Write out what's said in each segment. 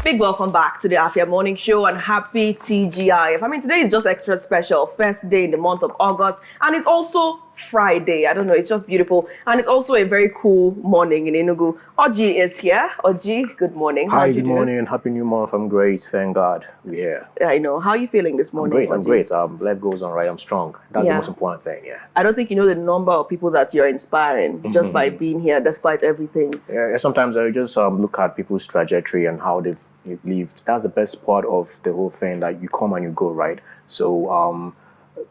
Big welcome back to the Afia Morning Show and happy TGIF. I mean, today is just extra special. First day in the month of August, and it's also Friday. I don't know, it's just beautiful. And it's also a very cool morning in Enugu. Oji is here. Oji, good morning. Hi, good morning. Happy new month. I'm great. Thank God we're here. I know. How are you feeling this morning? I'm great. Life goes on right. I'm strong. That's the most important thing, I don't think you know the number of people that you're inspiring just by being here, despite everything. Yeah, sometimes I just look at people's trajectory and how they've lived. That's the best part of the whole thing, that you come and you go, right? So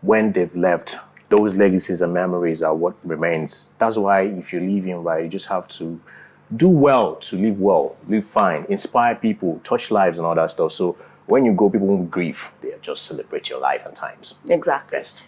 when they've left, those legacies and memories are what remains. That's why if you're living right, you just have to do well to live fine, inspire people, touch lives and all that stuff. So when you go, people won't grieve. They just celebrate your life and times. Exactly. Best.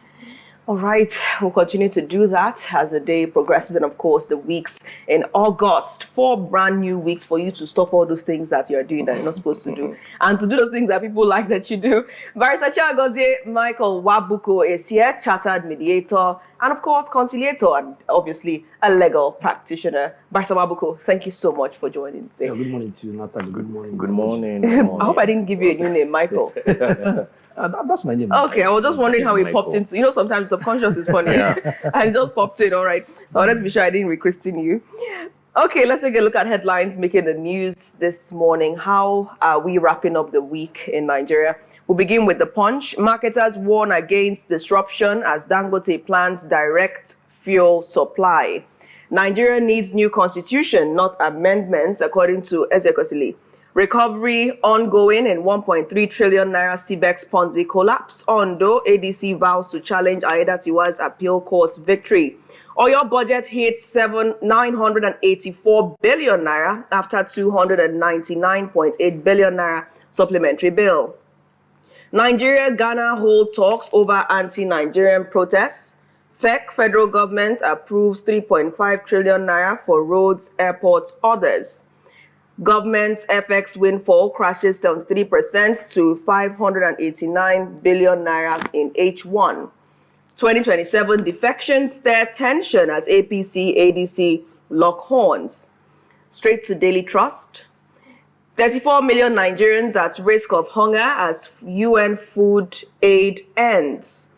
All right, we'll continue to do that as the day progresses, and of course the weeks in August. 4 brand new weeks for you to stop all those things that you're doing that you're not supposed to do, and to do those things that people like that you do. Barrister Chiagozie Nwabuko is here, chartered mediator, and of course conciliator, and obviously a legal practitioner. Barrister Nwabuko, thank you so much for joining today. Yeah, good morning to you, Natalie. Good morning. Good morning. I hope I didn't give you a new name, Michael. That's my name. Okay, I was just wondering how it popped into. You know, sometimes subconscious is funny. And it just popped in. All right. So let's be sure I didn't rechristen you. Okay, let's take a look at headlines making the news this morning. How are we wrapping up the week in Nigeria? We'll begin with the Punch. Marketers warn against disruption as Dangote plans direct fuel supply. Nigeria needs new constitution, not amendments, according to Ezekosili. Recovery ongoing in 1.3 trillion naira CBEX Ponzi collapse. Ondo, ADC vows to challenge Aiyedatiwa's appeal court's victory. Oyo budget hits 984 billion naira after 299.8 billion naira supplementary bill. Nigeria-Ghana hold talks over anti-Nigerian protests. Federal government approves 3.5 trillion naira for roads, airports, others. Government's FX windfall crashes 73% to 589 billion naira in H1. 2027 defections stir tension as APC, ADC lock horns. Straight to Daily Trust. 34 million Nigerians at risk of hunger as UN food aid ends.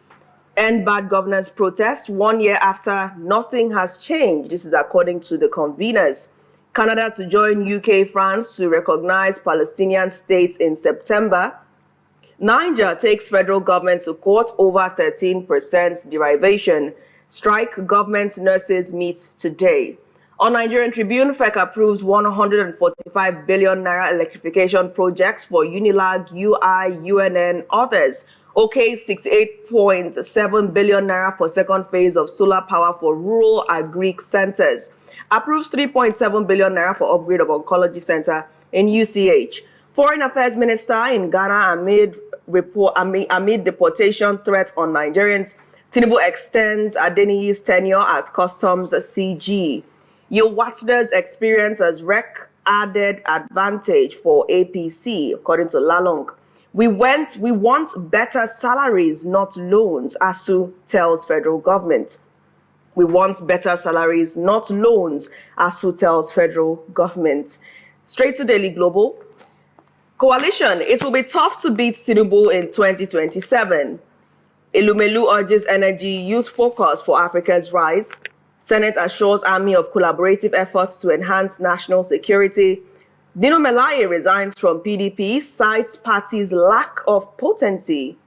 End bad governance protests 1 year after nothing has changed. This is according to the conveners. Canada to join UK, France to recognize Palestinian states in September. Niger takes federal government to court over 13% derivation. Strike government nurses meet today. On Nigerian Tribune, FEC approves 145 billion naira electrification projects for Unilag, UI, UNN, others. OK, 68.7 billion naira for second phase of solar power for rural agric centers. Approves 3.7 billion naira for upgrade of oncology center in UCH. Foreign Affairs Minister in Ghana amid deportation threat on Nigerians. Tinubu extends Adeniyi's tenure as customs CG. Yilwachda's experience as REC added advantage for APC, according to Lalong. We want better salaries, not loans, ASU tells federal government. We want better salaries, not loans, ASU tells federal government. Straight to Daily Global. Coalition, it will be tough to beat Tinubu in 2027. Elumelu urges energy youth focus for Africa's rise. Senate assures army of collaborative efforts to enhance national security. Dino Melaye resigns from PDP, cites party's lack of potency.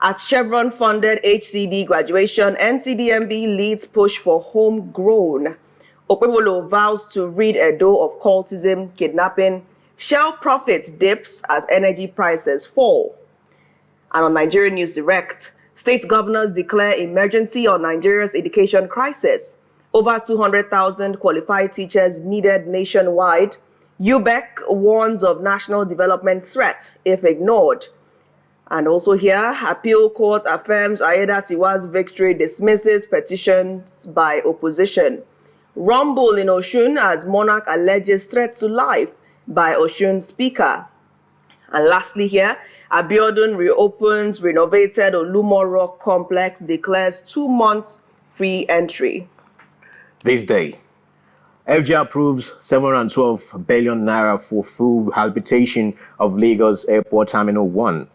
At Chevron-funded HCD graduation, NCDMB leads push for homegrown. Okpebolo vows to rid Edo of cultism, kidnapping. Shell profits dips as energy prices fall. And on Nigerian News Direct, state governors declare emergency on Nigeria's education crisis. Over 200,000 qualified teachers needed nationwide. UBEC warns of national development threat if ignored. And also here, appeal court affirms Aiyedatiwa's victory, dismisses petitions by opposition. Rumble in Osun as monarch alleges threat to life by Osun speaker. And lastly here, Abiodun reopens renovated Olumo Rock complex, declares 2 months free entry. This day, FG approves 712 billion naira for full rehabilitation of Lagos Airport Terminal 1,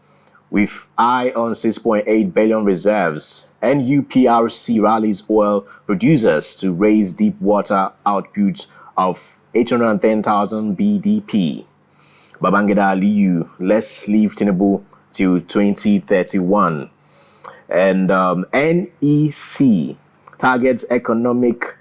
with eye on 6.8 billion reserves. NUPRC rallies oil producers to raise deep water output of 810,000 BDP. Babangida Aliyu, let's leave Tinubu till 2031. And NEC targets economic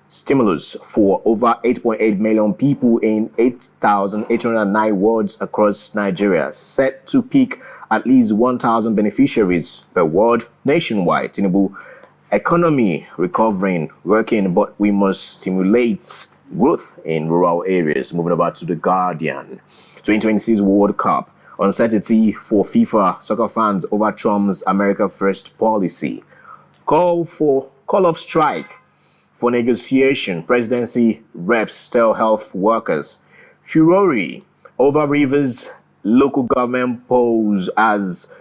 stimulus for over 8.8 million people in 8,809 wards across Nigeria, set to peak at least 1,000 beneficiaries per ward nationwide. Tinubu, economy recovering, working, but we must stimulate growth in rural areas. Moving over to The Guardian. 2026 World Cup. Uncertainty for FIFA soccer fans over Trump's America First policy. Call of strike for negotiation. Presidency reps tell health workers. Furore over Rivers local government pose as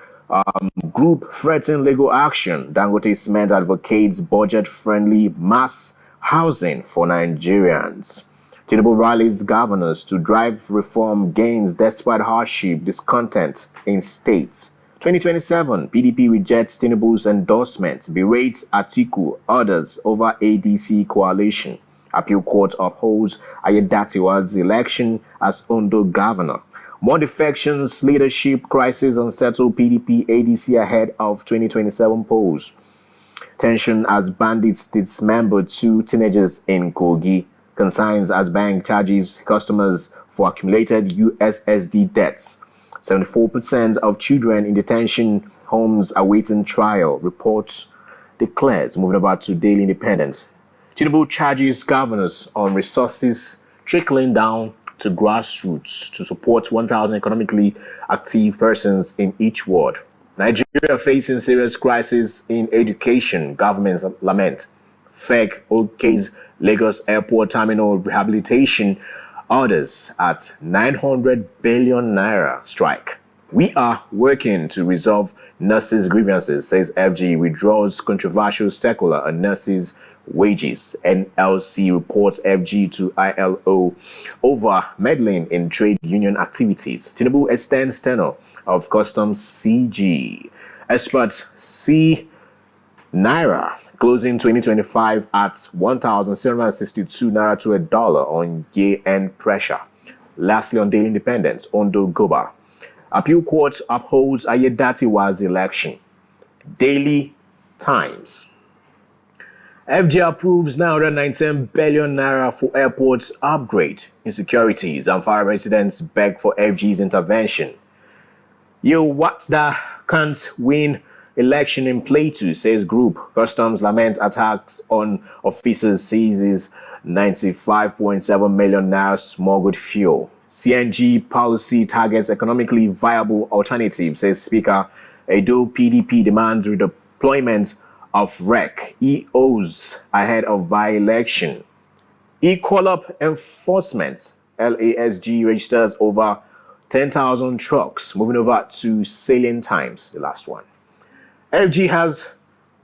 group threaten legal action. Dangote Cement advocates budget-friendly mass housing for Nigerians. Tinubu rallies governors to drive reform gains despite hardship, discontent in states. 2027, PDP rejects Tinubu's endorsement, berates Atiku, others over ADC coalition. Appeal court upholds Ayedatiwa's election as Ondo governor. More defections, leadership crisis unsettle PDP ADC ahead of 2027 polls. Tension as bandits dismember two teenagers in Kogi. Consigns as bank charges customers for accumulated USSD debts. 74% of children in detention homes awaiting trial, report declares. Moving about to Daily Independent. Tinubu charges governors on resources trickling down to grassroots to support 1,000 economically active persons in each ward. Nigeria facing serious crisis in education, governments lament. FEC OK's Lagos Airport Terminal rehabilitation orders at 900 billion naira strike. We are working to resolve nurses' grievances, says FG, withdraws controversial circular on nurses' wages. NLC reports FG to ILO over meddling in trade union activities. Tinubu extends tenure of customs CG. Experts see Naira closing 2025 at 1,762 Naira to a dollar on year-end pressure. Lastly, on Daily Independence, Ondo Goba. Appeal court upholds Ayedatiwa's election. Daily Times. FG approves 919 billion naira for airports upgrade. Insecurities. Zamfara residents beg for FG's intervention. What's that can't win election in Plateau, says group. Customs laments attacks on officers, seizes 95.7 million naira smuggled fuel. CNG policy targets economically viable alternatives, says Speaker. Edo PDP demands redeployment of REC EOs ahead of by-election. Equal-up enforcement. LASG registers over 10,000 trucks. Moving over to Salient Times, the last one. FG has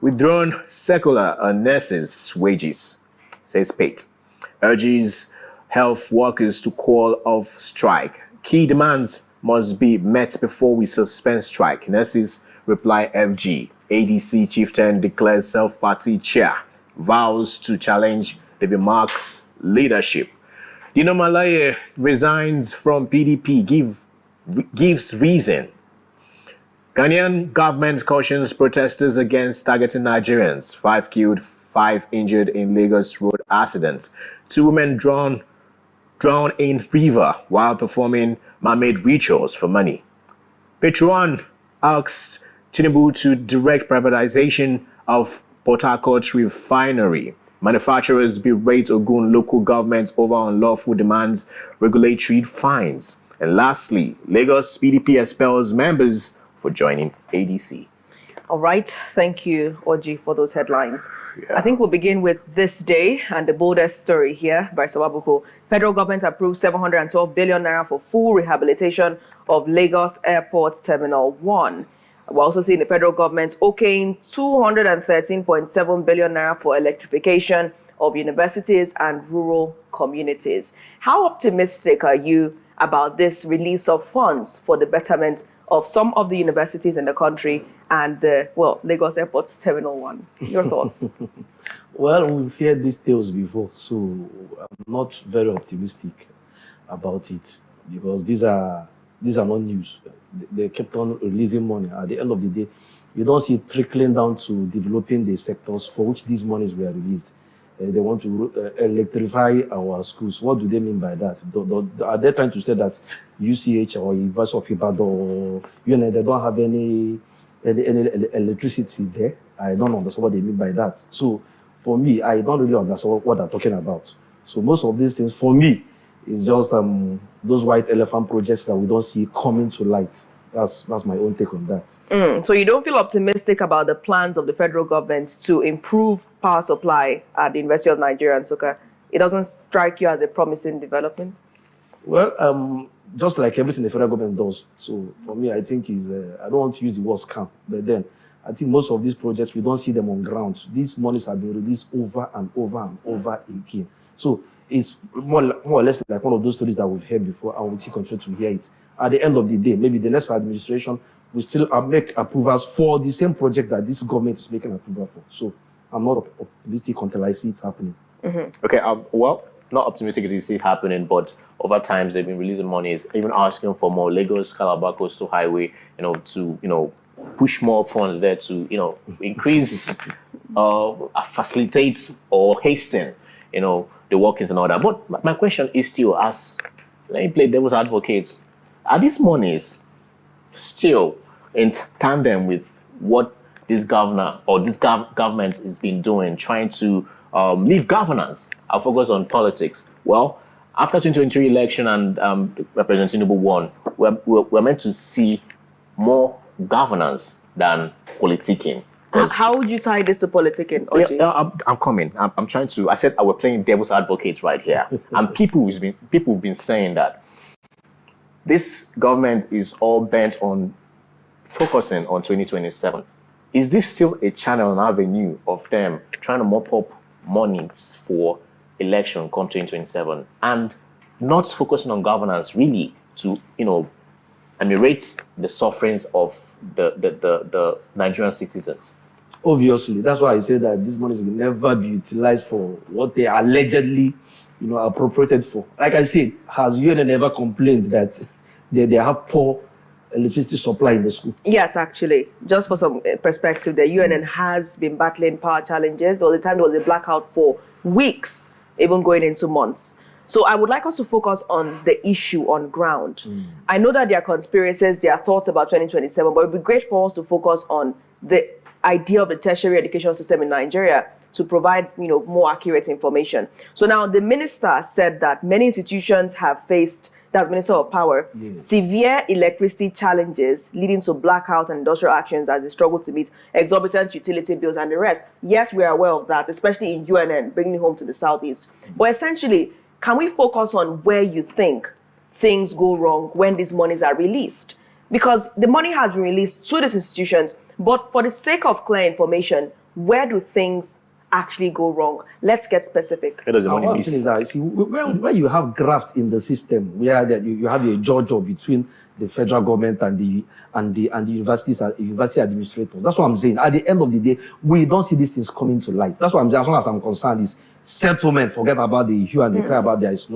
withdrawn circular on nurses' wages, says Pate. Urges health workers to call off strike. Key demands must be met before we suspend strike. Nurses reply FG. ADC chieftain declares self-party chair. Vows to challenge David Mark's leadership. Dino Malaye resigns from PDP, gives reason. Ghanaian government cautions protesters against targeting Nigerians. 5 killed, 5 injured in Lagos road accidents. 2 women drowned in river while performing mermaid rituals for money. Petron asked Tinubu to direct privatization of Port Harcourt refinery. Manufacturers berate Ogun local government over unlawful demands, regulatory fines. And lastly, Lagos PDP expels members for joining ADC. All right. Thank you, Oji, for those headlines. Yeah. I think we'll begin with this day and the boldest story here by Nwabuko. Federal government approved 712 billion naira for full rehabilitation of Lagos Airport Terminal 1. We're also seeing the federal government okaying 213.7 billion naira for electrification of universities and rural communities. How optimistic are you about this release of funds for the betterment of some of the universities in the country and Lagos Airport Terminal 1? Your thoughts? Well, we've heard these tales before, so I'm not very optimistic about it because these are not news. They kept on releasing money. At the end of the day, you don't see it trickling down to developing the sectors for which these monies were released. They want to electrify our schools. What do they mean by that? Are they trying to say that UCH or University of Ibadan or they don't have any electricity there? I don't understand what they mean by that. So for me, I don't really understand what they're talking about. So most of these things, for me, is just those white elephant projects that we don't see coming to light. That's my own take on that. So you don't feel optimistic about the plans of the federal government to improve power supply at the University of Nigeria and Nsukka? It doesn't strike you as a promising development? Well, just like everything the federal government does. So for me, I think I don't want to use the word scam, but then I think most of these projects, we don't see them on ground. These monies have been released over and over and over again. So it's more or less like one of those stories that we've heard before, and we still continue to hear it. At the end of the day, maybe the next administration will still make approvals for the same project that this government is making approval for. So I'm not optimistic until I see it happening. Mm-hmm. Okay, well, not optimistic to see it happening, but over times they've been releasing monies, even asking for more Lagos, Calabar Coastal Highway, to push more funds there to, increase, facilitate or hasten, the workings and all that. But my question is still, let me play devil's advocate. Are these monies still in tandem with what this governor or this government has been doing, trying to leave governance and focus on politics? Well, after 2023 election and Representative Tinubu won, we're meant to see more governance than politicking. How would you tie this to politicking, Oji? Yeah, I'm coming. I'm trying to. I said we're playing devil's advocate right here, and people have been saying that this government is all bent on focusing on 2027. Is this still a channel and avenue of them trying to mop up monies for election come 2027 and not focusing on governance really to, ameliorate the sufferings of the Nigerian citizens? Obviously, that's why I say that these monies will never be utilized for what they allegedly, appropriated for. Like I said, has UN ever complained that they have poor electricity supply in the school? Yes, actually. Just for some perspective, the UNN has been battling power challenges. There was a time there was a blackout for weeks, even going into months. So I would like us to focus on the issue on ground. I know that there are conspiracies, there are thoughts about 2027, but it would be great for us to focus on the idea of the tertiary education system in Nigeria to provide, more accurate information. So now the minister said that many institutions have faced, that's Minister of Power, severe electricity challenges leading to blackouts and industrial actions as they struggle to meet exorbitant utility bills and the rest. Yes, we are aware of that, especially in UNN, bringing it home to the Southeast. But essentially, can we focus on where you think things go wrong when these monies are released? Because the money has been released to these institutions, but for the sake of clear information, where do things actually go wrong? Let's get specific. Where does the money One thing is that, see, when you have graft in the system, where that you have a judge between the federal government and the universities and university administrators. That's what I'm saying. At the end of the day, we don't see these things coming to light. That's what I'm saying. As long as I'm concerned, is settlement. Forget about the hue and the cry about there is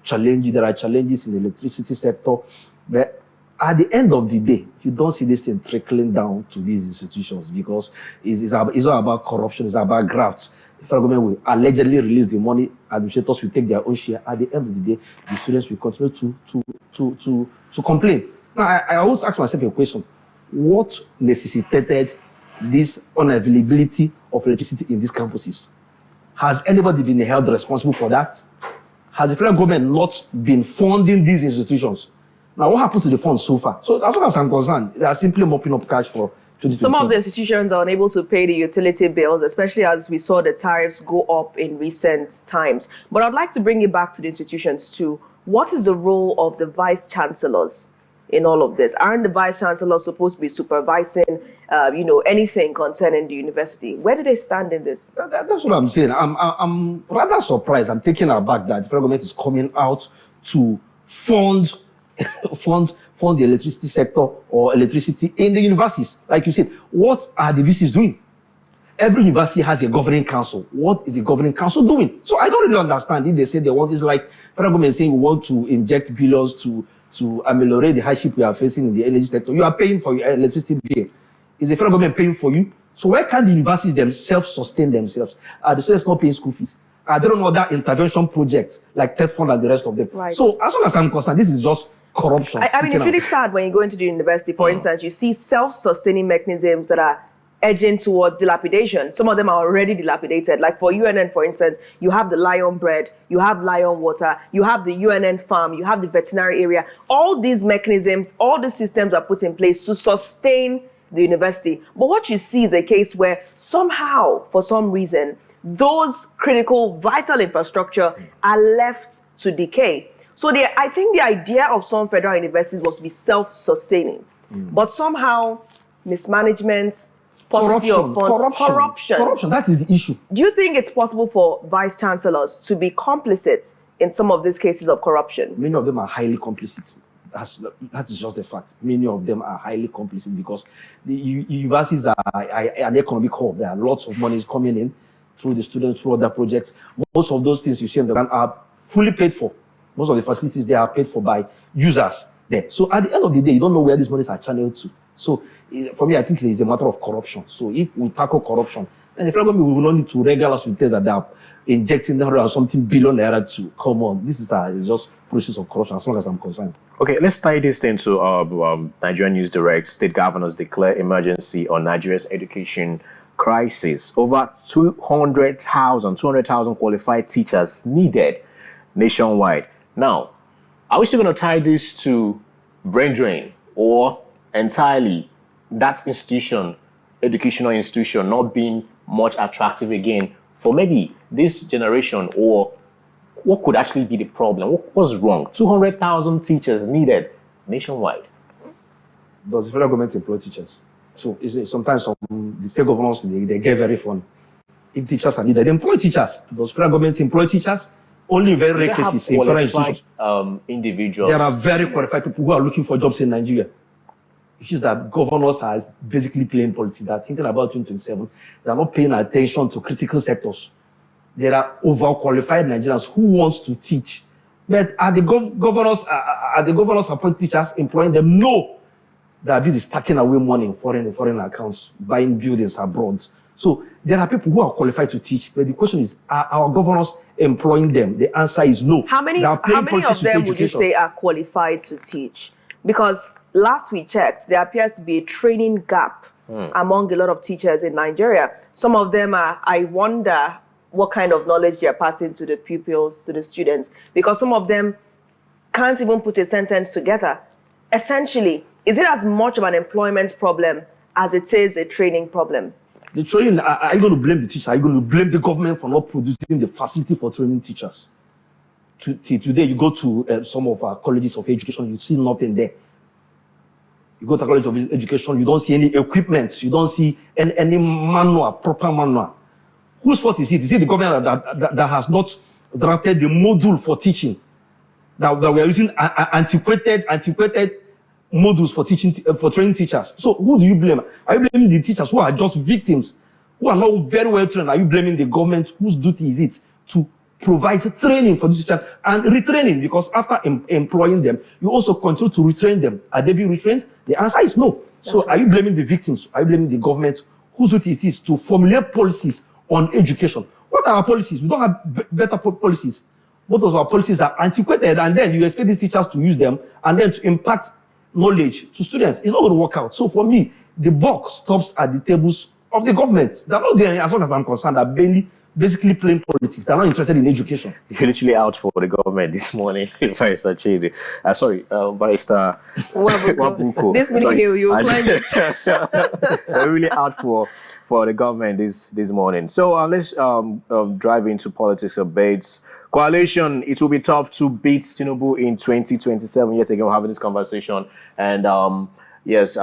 challenges. There are challenges in the electricity sector, but at the end of the day, you don't see this thing trickling down to these institutions because it's all about corruption. It's about graft. The federal government will allegedly release the money. Administrators will take their own share. At the end of the day, the students will continue to complain. Now, I always ask myself a question: what necessitated this unavailability of electricity in these campuses? Has anybody been held responsible for that? Has the federal government not been funding these institutions? Now, what happened to the funds so far? So, as far as I'm concerned, they are simply mopping up cash for 2027. Some of the institutions are unable to pay the utility bills, especially as we saw the tariffs go up in recent times. But I'd like to bring it back to the institutions too. What is the role of the vice chancellors in all of this? Aren't the vice chancellors supposed to be supervising anything concerning the university. Where do they stand in this? That's what I'm saying. I'm rather surprised. I'm taken aback that the federal government is coming out to fund the electricity sector or electricity in the universities. Like you said, what are the VCs doing? Every university has a governing council. What is the governing council doing? So I don't really understand if they say they want, it's like federal government saying we want to inject billions to ameliorate the hardship we are facing in the energy sector. You are paying for your electricity bill. Is the federal government paying for you? So why can't the universities themselves sustain themselves? Are the students not paying school fees? Are there no other intervention projects like TED Fund and the rest of them? Right. So as far as I'm concerned, this is just corruption. I mean, it's really sad when you go into the university, for instance, you see self-sustaining mechanisms that are edging towards dilapidation. Some of them are already dilapidated. Like for UNN, for instance, you have the Lion bread, you have Lion water, you have the UNN farm, you have the veterinary area. All these mechanisms, all these systems are put in place to sustain the university. But what you see is a case where somehow, for some reason, those critical, vital infrastructure are left to decay. So I think the idea of some federal universities was to be self-sustaining. But somehow, mismanagement, paucity of funds, corruption. That is the issue. Do you think it's possible for vice chancellors to be complicit in some of these cases of corruption? Many of them are highly complicit. That is just a fact. Many of them are highly complicit because the universities are an economic hub. There are lots of money coming in through the students, through other projects. Most of those things you see on the ground are fully paid for. Most of the facilities, they are paid for by users there. So at the end of the day, you don't know where these monies are channeled to. So for me, I think it's a matter of corruption. So if we tackle corruption, then the federal government will not need to regale us with things that they are injecting 100 or something billion naira to come on. This is it's just process of corruption as long as I'm concerned. Okay, let's tie this into Nigerian News Direct. State governors declare emergency on Nigeria's education crisis. Over 200,000 qualified teachers needed nationwide. Now, are we still going to tie this to brain drain or entirely that educational institution not being much attractive again for maybe this generation, or what could actually be the problem? What was wrong? 200,000 teachers needed nationwide. Does the federal government employ teachers? So sometimes the state governors, they get very funny. If teachers are needed, they employ teachers. Does federal government employ teachers? Only in very rare cases in federal institutions. Individuals. There are very qualified people who are looking for jobs in Nigeria. It's just that governors are basically playing politics. They are thinking about 2027. They are not paying attention to critical sectors. There are overqualified Nigerians who wants to teach. But are the governors appointing teachers, employing them? No. They are busy stacking away money in foreign accounts, buying buildings abroad. So there are people who are qualified to teach, but the question is, are our governors employing them? The answer is no. How many of them would you say are qualified to teach? Because last we checked, there appears to be a training gap among a lot of teachers in Nigeria. Some of them I wonder what kind of knowledge they are passing to the pupils, to the students, because some of them can't even put a sentence together. Essentially, is it as much of an employment problem as it is a training problem? The training, are you going to blame the teacher? Are you going to blame the government for not producing the facility for training teachers? Today, you go to some of our colleges of education, you see nothing there. You go to a college of education, you don't see any equipment, you don't see any manual, proper manual. Whose fault is it? Is it the government that has not drafted the module for teaching? That we are using antiquated modules for teaching, for training teachers. So who do you blame? Are you blaming the teachers who are just victims, who are not very well trained? Are you blaming the government whose duty is it to provide training for these teachers and retraining? Because after employing them, you also continue to retrain them. Are they being retrained? The answer is no. So are you blaming the victims? Are you blaming the government whose duty it is to formulate policies on education? What are our policies? We don't have better policies. Most of our policies are antiquated, and then you expect these teachers to use them and then to impact knowledge to students. It's not going to work out. So for me, the buck stops at the tables of the government. They're not there, as far as I'm concerned, they're basically playing politics. They're not interested in education. You're literally out for the government this morning, Barrister Chiagozie. Barrister Nwabuko. This video, you claim it. They're really out for the government this morning. So let's drive into politics a bit. Coalition, it will be tough to beat Tinubu in 2027. Yet again, we're having this conversation. And yes,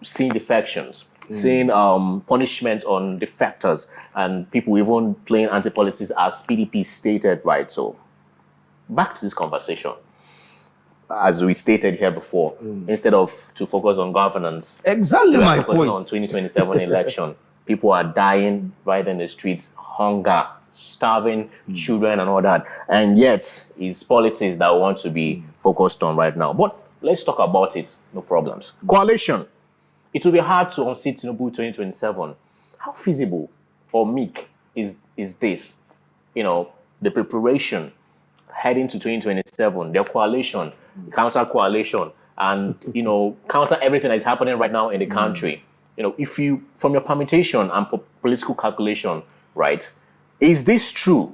seeing defections, seeing punishments on defectors, and people even playing anti-politics as PDP stated, right? So back to this conversation. As we stated here before, instead of to focus on governance, Exactly we are my focusing point. on 2027 election. People are dying right in the streets, hunger, starving children and all that. And yet, it's politics that we want to be focused on right now. But let's talk about it, no problems. Coalition. It will be hard to unseat Tinubu 2027. How feasible or meek is this? You know, the preparation heading to 2027, their coalition, counter coalition, and, you know, counter everything that is happening right now in the country. You know, if you, from your permutation and political calculation, right, is this true?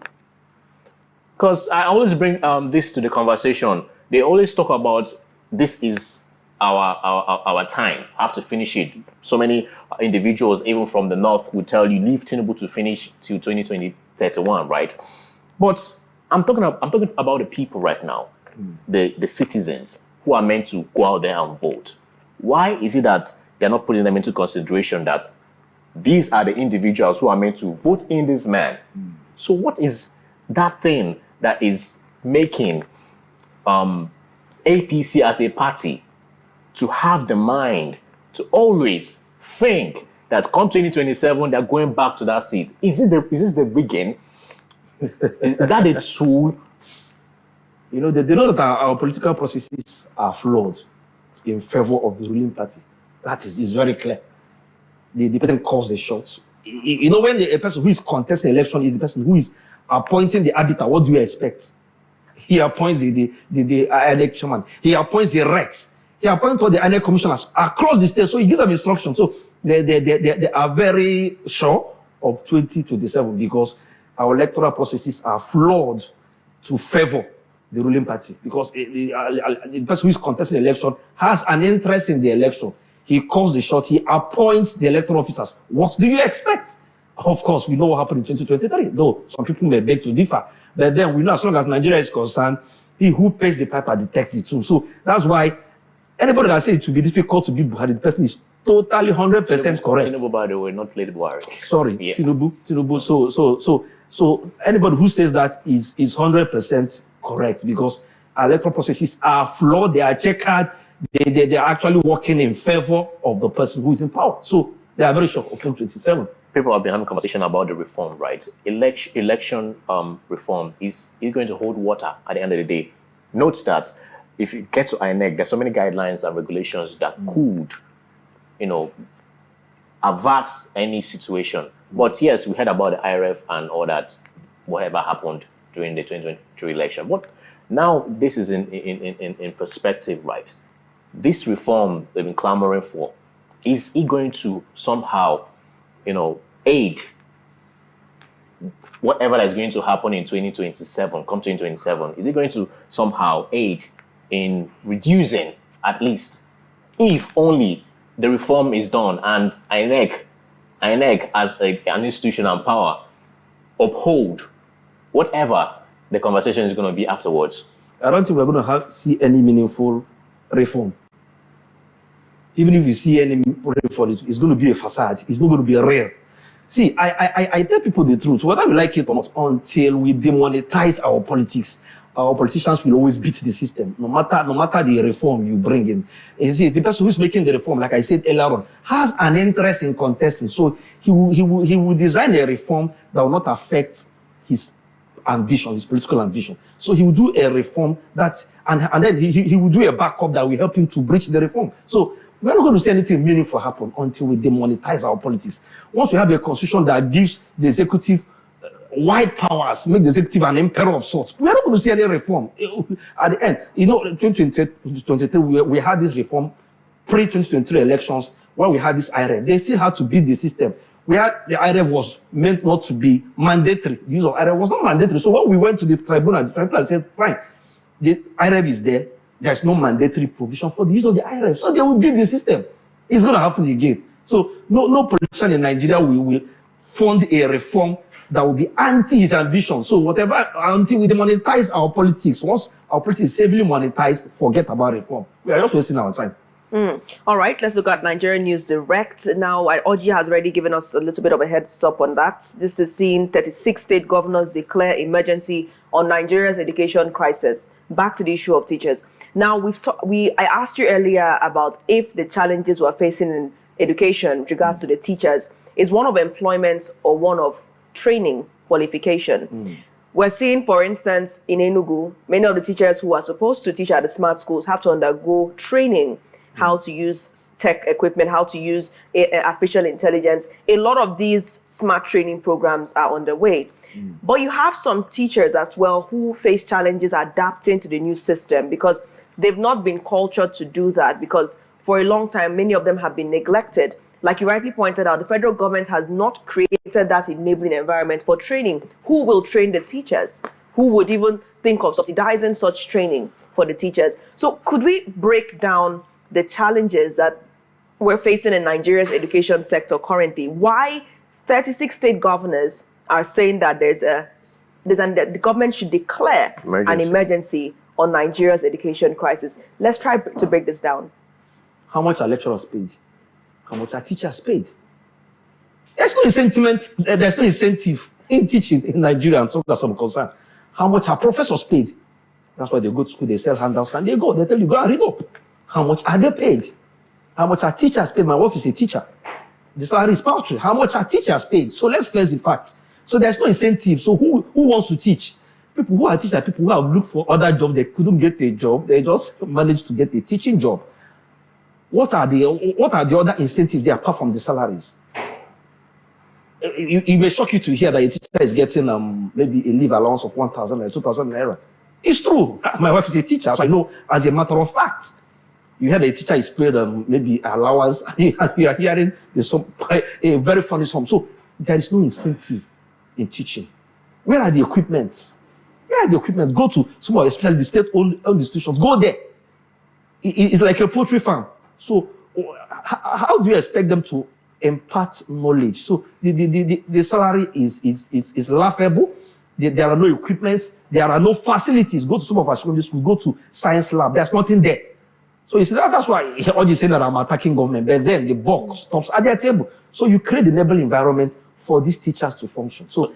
Because I always bring this to the conversation. They always talk about this is our time. I have to finish it. So many individuals, even from the north, will tell you leave Tinubu to finish till 2031, right? But I'm talking about the people right now, the citizens who are meant to go out there and vote. Why is it that they're not putting them into consideration that these are the individuals who are meant to vote in this man? So what is that thing that is making APC as a party to have the mind to always think that come 2027, they're going back to that seat? Is this the rigging? Is that a tool? You know, they know that our political processes are flawed in favor of the ruling party. That is very clear. The person calls the shots. You know, when a person who is contesting the election is the person who is appointing the arbiter, what do you expect? He appoints the election man. He appoints the recs. He appoints all the INEC commissioners across the state. So he gives them instructions. So they are very sure of 2027 because our electoral processes are flawed to favor the ruling party, because the person who is contesting the election has an interest in the election. He calls the shot. He appoints the electoral officers. What do you expect? Of course, we know what happened in 2023, though some people may beg to differ. But then we know as long as Nigeria is concerned, he who pays the piper detects it too. So that's why anybody that says it will be difficult to beat Buhari, the person is totally 100% correct. Tinubu, by the way, not late Buhari. Sorry, Yeah. Tinubu. So anybody who says that is 100% correct, because our electoral processes are flawed, they are checkered, they are actually working in favor of the person who is in power. So they are very sure of 2027. People have been having a conversation about the reform, right? Election reform is going to hold water at the end of the day. Note that if you get to INEC, there's so many guidelines and regulations that could, you know, avert any situation. But yes, we heard about the IRF and all that, whatever happened during the 2023 election. But now this is in perspective, right? This reform they've been clamoring for, is it going to somehow, you know, aid whatever that is going to happen in 2027, come 2027? Is it going to somehow aid in reducing, at least, if only the reform is done and INEC as an institution and power uphold whatever the conversation is going to be afterwards? I don't think we're going to see any meaningful reform. Even if you see any reform, it's going to be a facade. It's not going to be real. See, I tell people the truth, whether we like it or not, until we demonetize our politics, our politicians will always beat the system, no matter the reform you bring in. You see, the person who's making the reform, like I said earlier on, has an interest in contesting. So he will design a reform that will not affect his ambition, his political ambition. So he will do a reform and then he will do a backup that will help him to breach the reform. So we're not going to see anything meaningful happen until we demonetize our politics. Once we have a constitution that gives the executive wide powers, make the executive an emperor of sorts, we're not going to see any reform. At the end, you know, 2023, we had this reform pre-2023 elections, where we had this IRF. They still had to beat the system. Where the IRF was meant not to be mandatory. The use of IRF was not mandatory. So when we went to the tribunal said, fine, the IRF is there. There's no mandatory provision for the use of the IRF. So they will beat the system. It's going to happen again. So no politician in Nigeria will fund a reform that will be anti his ambition. So whatever, until we demonetize our politics, once our politics is safely monetized, forget about reform. We are just wasting our time. All right, let's look at Nigerian News Direct. Now, Oji has already given us a little bit of a heads up on that. This is seeing 36 state governors declare emergency on Nigeria's education crisis. Back to the issue of teachers. Now, I asked you earlier about if the challenges we're facing in education with regards to the teachers is one of employment or one of training qualification. We're seeing, for instance, in Enugu, many of the teachers who are supposed to teach at the smart schools have to undergo training, how to use tech equipment, how to use artificial intelligence. A lot of these smart training programs are underway. But you have some teachers as well who face challenges adapting to the new system because they've not been cultured to do that, because for a long time, many of them have been neglected. Like you rightly pointed out, the federal government has not created that enabling environment for training. Who will train the teachers? Who would even think of subsidizing such training for the teachers? So could we break down the challenges that we're facing in Nigeria's education sector currently? Why 36 state governors are saying that the government should declare an emergency on Nigeria's education crisis? Let's try to break this down. How much are lecturers paid? How much are teachers paid? There's no incentive in teaching in Nigeria, and so that's some concern. How much are professors paid? That's why they go to school, they sell handouts, and they tell you, go and read up. How much are they paid? How much are teachers paid? My wife is a teacher. The salary is paltry. How much are teachers paid? So let's face the facts. So there's no incentive. So who wants to teach? People who are teachers, people who have looked for other jobs, they couldn't get a job. They just managed to get a teaching job. What are the other incentives there apart from the salaries? It may shock you to hear that a teacher is getting maybe a leave allowance of 1,000 or 2,000 naira. It's true. My wife is a teacher, so I know as a matter of fact. You hear that a teacher is paid maybe allowance, and you are hearing a very funny sum. So there is no incentive in teaching. Where are the equipment? Where are the equipment? Go to some of, especially the state-owned institutions. Go there. It's like a poultry farm. So how do you expect them to impart knowledge? So the salary is laughable. There are no equipments. There are no facilities. Go to some of our secondary schools. Go to science lab. There's nothing there. So you see, that's why all you say that I'm attacking government, but then the buck stops at their table. So you create the enabling environment for these teachers to function. So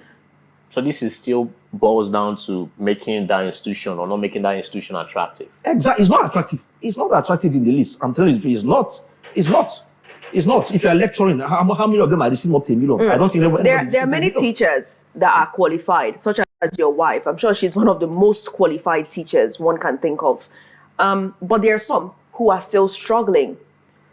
this is still boils down to making that institution or not making that institution attractive. Exactly. It's not attractive. It's not attractive in the least. I'm telling you, it's not. It's not. It's not. If you're lecturing, how many of them are receiving up to $1 million? I don't think there are many teachers that are qualified, such as your wife. I'm sure she's one of the most qualified teachers one can think of. But there are some who are still struggling.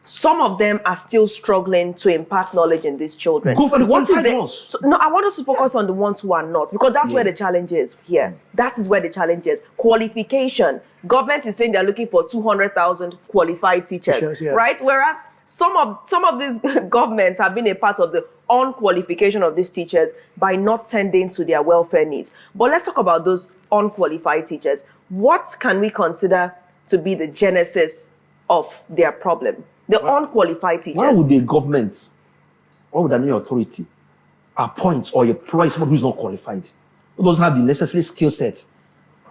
Some of them are still struggling to impart knowledge in these children. Go for the ones. So, no, I want us to focus on the ones who are not, because that's where the challenge is here. That is where the challenge is. Qualification. Government is saying they're looking for 200,000 qualified teachers, right? Whereas some of these governments have been a part of the unqualification of these teachers by not tending to their welfare needs. But let's talk about those unqualified teachers. What can we consider to be the genesis of their problem? The unqualified teachers. Why would the government, why would any authority appoint or employ someone who's not qualified, who doesn't have the necessary skill set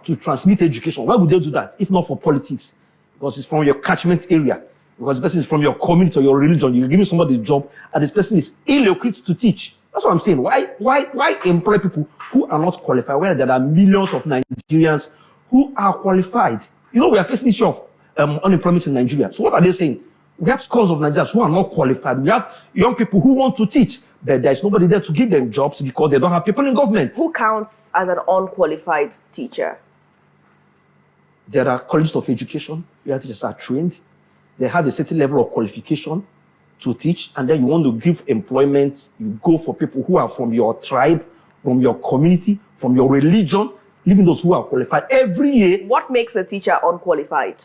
to transmit education? Why would they do that if not for politics? Because it's from your catchment area. Because the person is from your community or your religion. You're giving somebody a job and this person is ill-equipped to teach. That's what I'm saying. Why employ people who are not qualified when there are millions of Nigerians who are qualified? You know, we are facing the issue of unemployment in Nigeria. So what are they saying? We have scores of Nigerians who are not qualified. We have young people who want to teach, but there's nobody there to give them jobs because they don't have people in government. Who counts as an unqualified teacher? There are colleges of education where teachers are trained. They have a certain level of qualification to teach, and then you want to give employment, you go for people who are from your tribe, from your community, from your religion, leaving those who are qualified every year. What makes a teacher unqualified?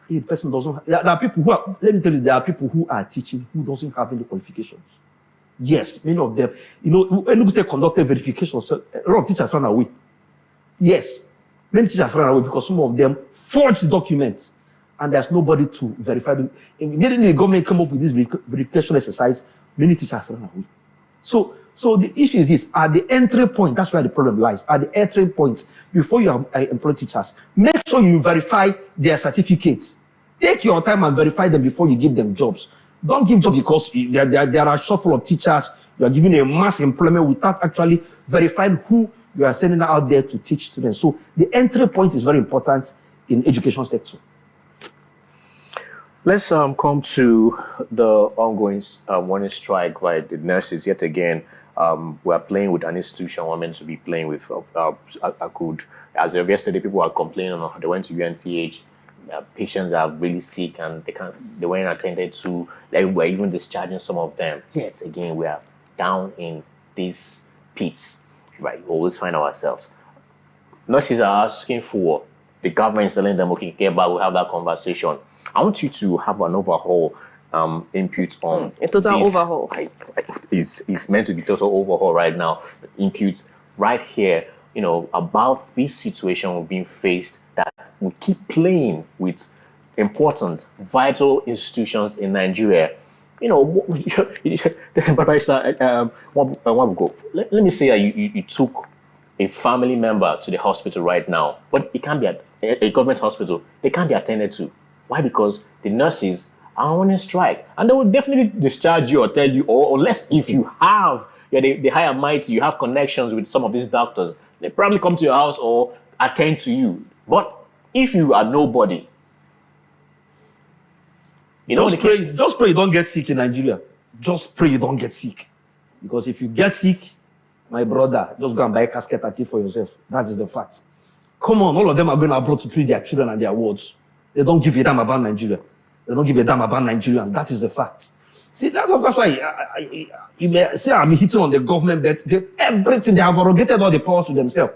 The person doesn't. There are people who are. Let me tell you, there are people who are teaching who doesn't have any qualifications. Yes, many of them. You know, when you say conducted verification, so a lot of teachers run away. Yes, many teachers run away because some of them forged documents, and there's nobody to verify them. Immediately the government came up with this verification exercise, many teachers run away. So the issue is this: at the entry point, that's where the problem lies. At the entry point, before you employ teachers, make sure you verify their certificates. Take your time and verify them before you give them jobs. Don't give jobs because there are a shuffle of teachers. You are giving a mass employment without actually verifying who you are sending out there to teach students. So the entry point is very important in education sector. Let's come to the ongoing warning strike by the nurses yet again. We are playing with an institution we're meant to be playing with. As of yesterday, people were complaining on they went to UNTH. Patients are really sick and they weren't attended to. Like we're even discharging some of them. Yet again, we are down in these pits. Right, we always find ourselves. Nurses are asking for the government is telling them, okay, get back, we'll have that conversation. I want you to have an overhaul input on a total overhaul. It's meant to be total overhaul right now. Inputs right here, about this situation we're being faced, that we keep playing with important, vital institutions in Nigeria. Barrister Nwabuko, let me say that you took a family member to the hospital right now, but it can't be a government hospital. They can't be attended to. Why? Because the nurses are on a strike, and they will definitely discharge you or tell you, or unless if you have the higher mighty, you have connections with some of these doctors, they probably come to your house or attend to you. But if you are nobody, just pray you don't get sick in Nigeria. Just pray you don't get sick. Because if you get sick, my brother, just go and buy a casket and keep for yourself. That is the fact. Come on, all of them are going abroad to treat their children and their wards. They don't give a damn about Nigeria. They don't give a damn about Nigerians. That is the fact. See, that's why you may say I'm hitting on the government, but everything, they have arrogated all the powers to themselves.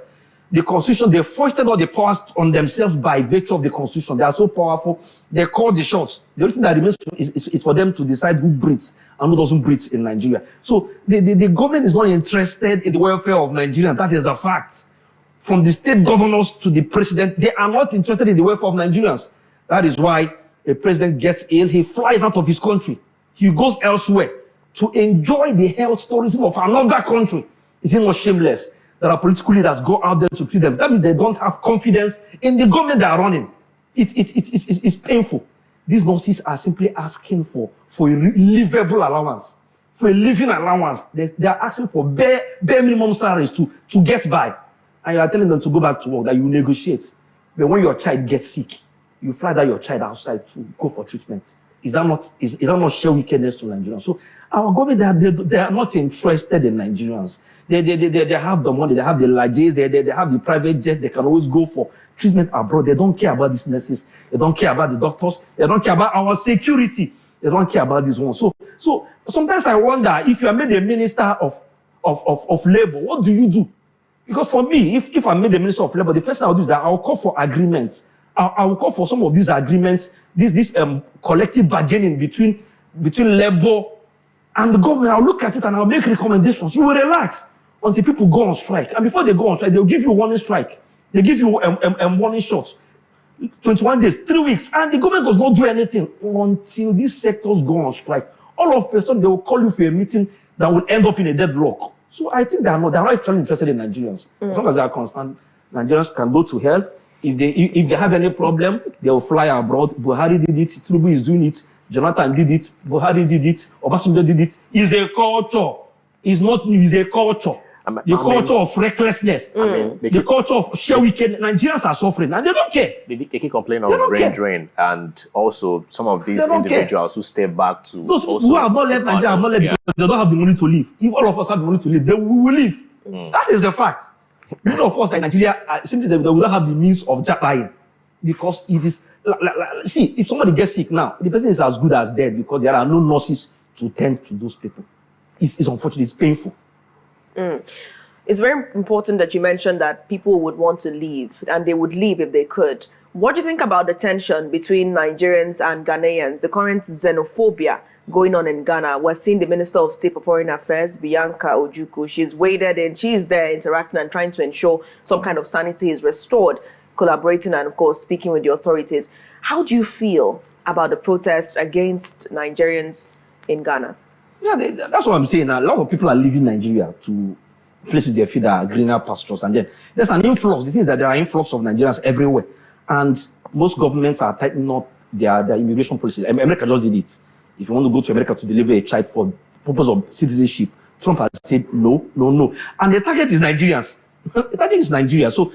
The Constitution, they foisted all the powers on themselves by virtue of the Constitution. They are so powerful, they call the shots. The only thing that remains is for them to decide who breathes and who doesn't breathe in Nigeria. So the government is not interested in the welfare of Nigerians. That is the fact. From the state governors to the president, they are not interested in the welfare of Nigerians. That is why a president gets ill, he flies out of his country. He goes elsewhere to enjoy the health tourism of another country. Is he not shameless? There are political leaders go out there to treat them. That means they don't have confidence in the government they are running. It's painful. These nurses are simply asking for a livable allowance, for a living allowance. They are asking for bare minimum salaries to get by. And you are telling them to go back to work, that you negotiate. But when your child gets sick, you fly that your child outside to go for treatment. Is that not sheer wickedness to Nigerians? So our government, they are not interested in Nigerians. They have the money, they have the largesse, they have the private jets, they can always go for treatment abroad. They don't care about these nurses, they don't care about the doctors, they don't care about our security, they don't care about this one. So sometimes I wonder, if you are made a minister of labor, what do you do? Because for me, if I'm made the minister of labor, the first thing I'll do is that I'll call for agreements. I will call for some of these agreements, this collective bargaining between labor and the government. I'll look at it and I'll make recommendations. You will relax until people go on strike. And before they go on strike, they'll give you warning strike. They give you warning shots. 21 days, 3 weeks, and the government does not do anything until these sectors go on strike. All of a sudden, they will call you for a meeting that will end up in a deadlock. So I think they're not actually interested in Nigerians. As long as they are concerned, Nigerians can go to hell. If they have any problem, they will fly abroad. Buhari did it. Tinubu is doing it. Jonathan did it. Buhari did it. Obasanjo did it. It's a culture. It's not new. It's a culture. The culture of recklessness. The culture of sheer wickedness. Nigerians are suffering and they don't care. They keep complaining of brain drain, and also some of these individuals who step back to those who have not left Nigeria have not left because they don't have the money to leave. If all of us have the money to leave, then we will leave. That is the fact. None of us in Nigeria simply they will not have the means of buying, because it is see, if somebody gets sick now, the person is as good as dead because there are no nurses to tend to those people. It's unfortunate. It's painful. It's very important that you mentioned that people would want to leave, and they would leave if they could. What do you think about the tension between Nigerians and Ghanaians, the current xenophobia going on in Ghana? We're seeing the Minister of State for Foreign Affairs, Bianca Ojukwu. She's waded in, she's there interacting and trying to ensure some kind of sanity is restored, collaborating and, of course, speaking with the authorities. How do you feel about the protest against Nigerians in Ghana? Yeah, that's what I'm saying. A lot of people are leaving Nigeria to places they feel that are greener pastures. And then there's an influx. The thing is that there are influx of Nigerians everywhere. And most governments are tightening up their immigration policy. America just did it. If you want to go to America to deliver a child for purpose of citizenship, Trump has said no. And the target is Nigerians. The target is Nigeria. So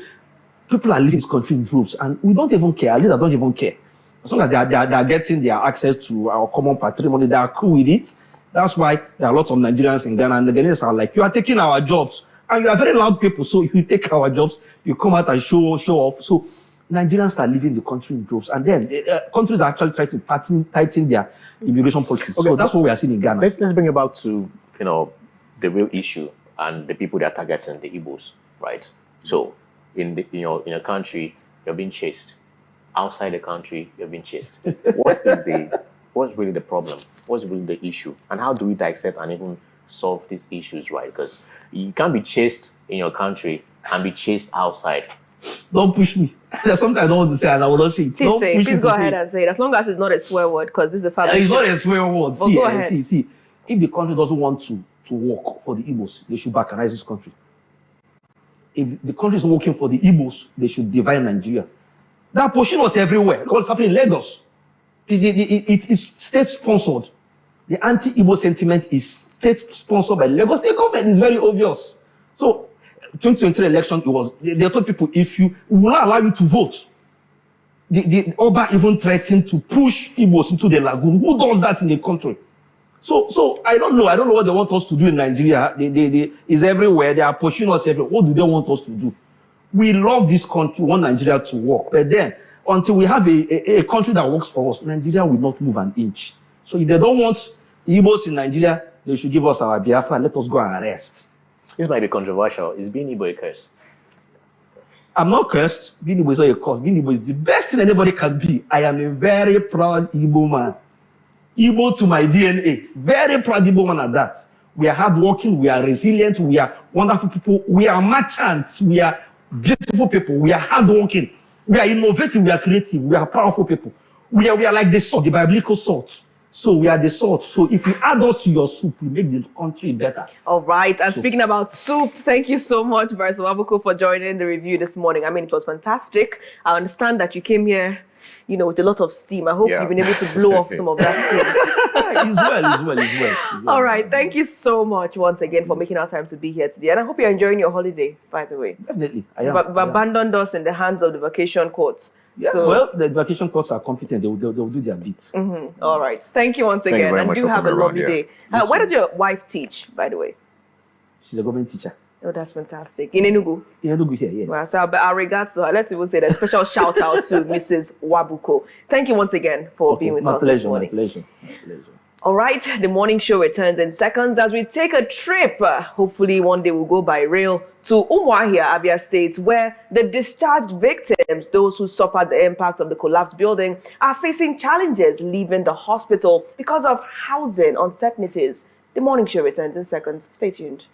people are leaving this country in groups, and we don't even care. Our leaders don't even care. As long as they are getting their access to our common patrimony, they are cool with it. That's why there are lots of Nigerians in Ghana, and the Ghanaians are like, you are taking our jobs. And you are very loud people, so if you take our jobs, you come out and show off. So Nigerians are leaving the country in droves. And then countries are actually trying to tighten their immigration policies. Okay. So that's what we are seeing in Ghana. Let's bring it back to, the real issue and the people that are targeting the Igbos, right? So in a country, you're being chased. Outside the country, you're being chased. What's really the problem? What's really the issue? And how do we dissect and even solve these issues, right? Because you can't be chased in your country and be chased outside. Don't push me. There's something I don't want to say and I will not say it. Please go ahead and say it. As long as it's not a swear word, because this is a family. It's not a swear word. See. If the country doesn't want to work for the Igbos, they should balkanize this country. If the country is working for the Igbos, they should divide Nigeria. That pushing was everywhere. What's happening in Lagos? It's state-sponsored. The anti-Igbo sentiment is state-sponsored by Lagos State government. It's very obvious. So, 2023 election, they told people, if we will not allow you to vote, the Oba even threatened to push Igbos into the lagoon. Who does that in a country? So I don't know. I don't know what they want us to do in Nigeria. It's everywhere. They are pushing us everywhere. What do they want us to do? We love this country. We want Nigeria to work. But then, until we have a country that works for us, Nigeria will not move an inch. So if they don't want Igbos in Nigeria, they should give us our Biafra and let us go and arrest. This might be controversial. Is being Igbo a curse? I'm not cursed. Being Igbo is not a curse. Being Igbo is the best thing anybody can be. I am a very proud Igbo man. Igbo to my DNA. Very proud Igbo man at that. We are hardworking. We are resilient. We are wonderful people. We are merchants. We are beautiful people. We are hardworking. We are innovative. We are creative. We are powerful people. We are like the salt, the biblical salt. So we are the salt. So if you add us to your soup, we make the country better. All right. And speaking about soup, thank you so much, Barrister Nwabuko, for joining the review this morning. I mean, it was fantastic. I understand that you came here, with a lot of steam. I hope you've been able to blow off some of that steam. It's well. All right. Thank you so much once again for making our time to be here today. And I hope you're enjoying your holiday, by the way. Definitely. You've abandoned us in the hands of the vacation courts. Yeah, well, the vacation courts are competent. They will do their bit. Mm-hmm. All right. Thank you once again. And do have a lovely day. Where does your wife teach, by the way? She's a government teacher. Oh, that's fantastic. In Enugu? In Enugu here, yes. Well, so our regards to her. Let's even say a special shout out to Mrs. Nwabuko. Thank you once again for being with us this morning. My pleasure. All right, the morning show returns in seconds as we take a trip. Hopefully one day we'll go by rail to Umuahia, Afia State, where the discharged victims, those who suffered the impact of the collapsed building, are facing challenges leaving the hospital because of housing uncertainties. The morning show returns in seconds. Stay tuned.